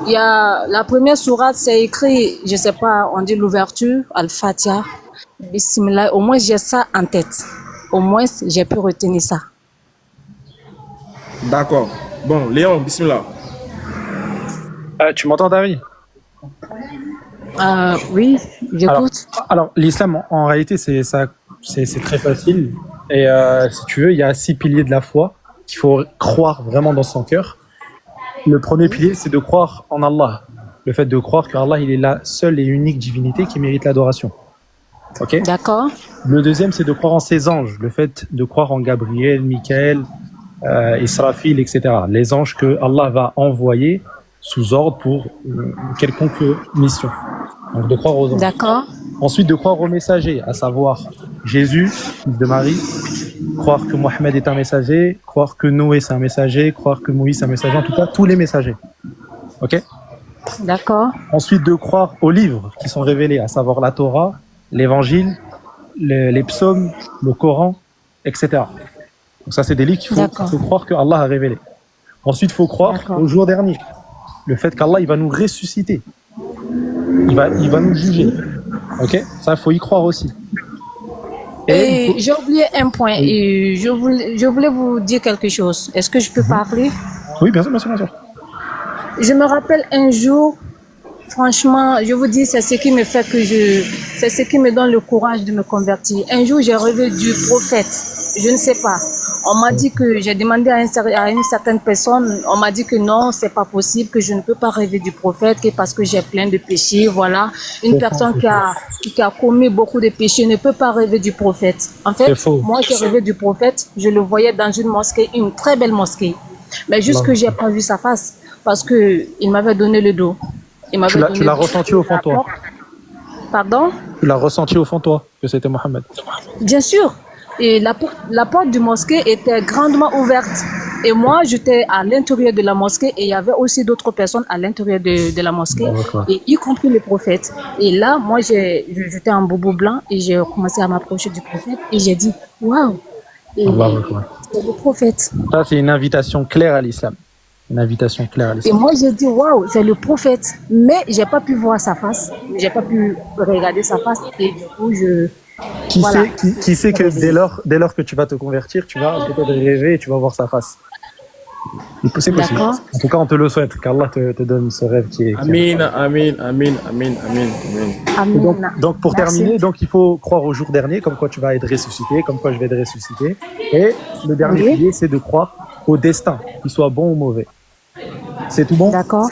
Il y a la première sourate, c'est écrit, je sais pas, on dit l'ouverture, Al-Fatiha, Bismillah. Au moins, j'ai ça en tête. Au moins, j'ai pu retenir ça. D'accord. Bon, Léon, bismillah. Tu m'entends, David? Oui, Alors, j'écoute. alors l'islam, en réalité, c'est très facile. Et si tu veux, il y a 6 piliers de la foi qu'il faut croire vraiment dans son cœur. Le premier pilier, c'est de croire en Allah. Le fait de croire qu'Allah, il est la seule et unique divinité qui mérite l'adoration. Ok? D'accord. Le deuxième, c'est de croire en ses anges. Le fait de croire en Gabriel, Michael, Israfil, etc. Les anges que Allah va envoyer sous ordre pour une quelconque mission. Donc de croire aux anges. D'accord. Ensuite, de croire aux messagers, à savoir Jésus, fils de Marie, croire que Mohammed est un messager, croire que Noé c'est un messager, croire que Moïse c'est un messager, en tout cas tous les messagers. Ok? D'accord. Ensuite, de croire aux livres qui sont révélés, à savoir la Torah, l'évangile, les psaumes, le Coran, etc. Donc ça, c'est des livres qu'il faut croire que Allah a révélés. Ensuite, il faut croire au jour dernier. Le fait qu'Allah, il va nous ressusciter. Il va nous juger. Ok? Ça, il faut y croire aussi. Et j'ai oublié un point. Et je voulais vous dire quelque chose. Est-ce que je peux parler? Oui, bien sûr, bien sûr, bien sûr. Je me rappelle un jour, franchement, je vous dis, c'est ce qui me fait c'est ce qui me donne le courage de me convertir. Un jour, j'ai rêvé du prophète. Je ne sais pas. On m'a dit que j'ai demandé à une certaine personne, on m'a dit que non, c'est pas possible, que je ne peux pas rêver du prophète, que parce que j'ai plein de péchés, voilà. Une personne qui a commis beaucoup de péchés ne peut pas rêver du prophète. En fait, moi qui rêvais du prophète, je le voyais dans une mosquée, une très belle mosquée. Mais juste que j'ai pas vu sa face, parce que il m'avait donné le dos. Tu l'as ressenti au fond de toi? Pardon? Tu l'as ressenti au fond de toi que c'était Mohammed? Bien sûr. Et la porte du mosquée était grandement ouverte. Et moi, j'étais à l'intérieur de la mosquée et il y avait aussi d'autres personnes à l'intérieur de la mosquée, et y compris le prophète. Et là, moi, j'étais en boubou blanc et j'ai commencé à m'approcher du prophète et j'ai dit, waouh, c'est le prophète. Ça, c'est une invitation claire à l'islam. Une invitation claire à l'islam. Et moi, j'ai dit, waouh, c'est le prophète. Mais j'ai pas pu voir sa face. J'ai pas pu regarder sa face. Et du coup, Qui sait que dès lors que tu vas te convertir, tu vas peut-être rêver et tu vas voir sa face. C'est possible. En tout cas, on te le souhaite, qu'Allah te donne ce rêve qui est... Amin, amin, amin, amin, amin, amin. Donc pour terminer, donc il faut croire au jour dernier, comme quoi tu vas être ressuscité, comme quoi je vais être ressuscité. Et le dernier pilier, c'est de croire au destin, qu'il soit bon ou mauvais. C'est tout bon? D'accord.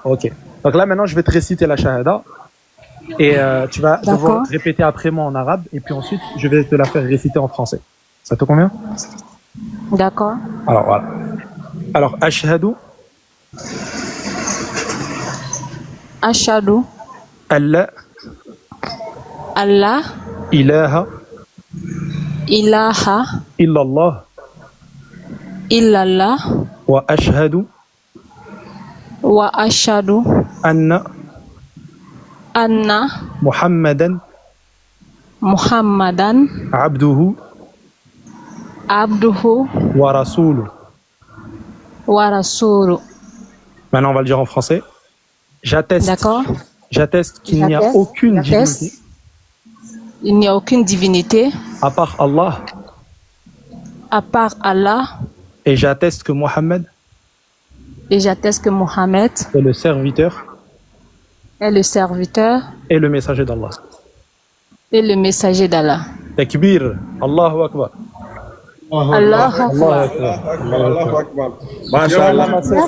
Ok. Donc là, maintenant, je vais te réciter la shahada. Et tu vas devoir répéter après moi en arabe. Et puis ensuite, je vais te la faire réciter en français. Ça te convient? D'accord. Alors, voilà. Alors, ashhadu. Ashhadu. Allah. Allah. Ilaha. Ilaha. Illallah. Illallah. Wa ashhadu. Wa ashhadu. Anna. Anna. Muhammadan. Muhammadan. Abduhu. Abduhu. Wa rasuluh. Wa rasuluh. Maintenant, on va le dire en français. J'atteste. D'accord. J'atteste qu'il n'y a aucune divinité. Il n'y a aucune divinité. À part Allah. À part Allah. Et j'atteste que Mohammed. Et j'atteste que Mohammed est le serviteur. Est le serviteur. Et le messager d'Allah. Et le messager d'Allah. Takbir. Allahu Akbar. Allahu Akbar. Allahu Akbar. Machallah, ma sœur,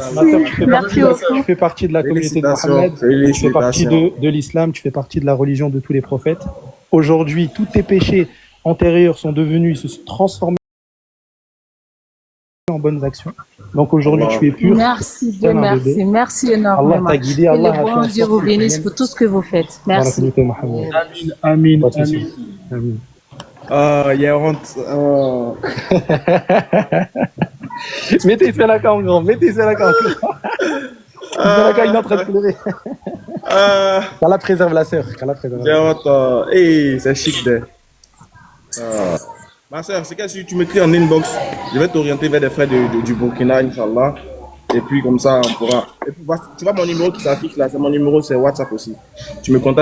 tu fais partie de la communauté de Mohammed. Tu fais partie de l'islam, tu fais partie de la religion de tous les prophètes. Aujourd'hui, tous tes péchés antérieurs sont devenus, se sont transformés en bonnes actions. Donc aujourd'hui, tu es pur. Merci Dieu, merci. Merci énormément. Allah t'a guidé, Allah que le bon Dieu vous bénisse pour tout ce que vous faites. Merci. Amin, amin, amin. Il y a honte. Mettez la cam, grand. Mettez la cam. Il est en train de pleurer. Qu'Allah préserve la sœur. J'ai honte. Hey, c'est chic de. Ma sœur, c'est que si tu m'écris en inbox, je vais t'orienter vers des frères du Burkina, Inch'Allah. Et puis comme ça, on pourra. Et puis, tu vois mon numéro qui s'affiche là, c'est mon numéro, c'est WhatsApp aussi. Tu me contactes.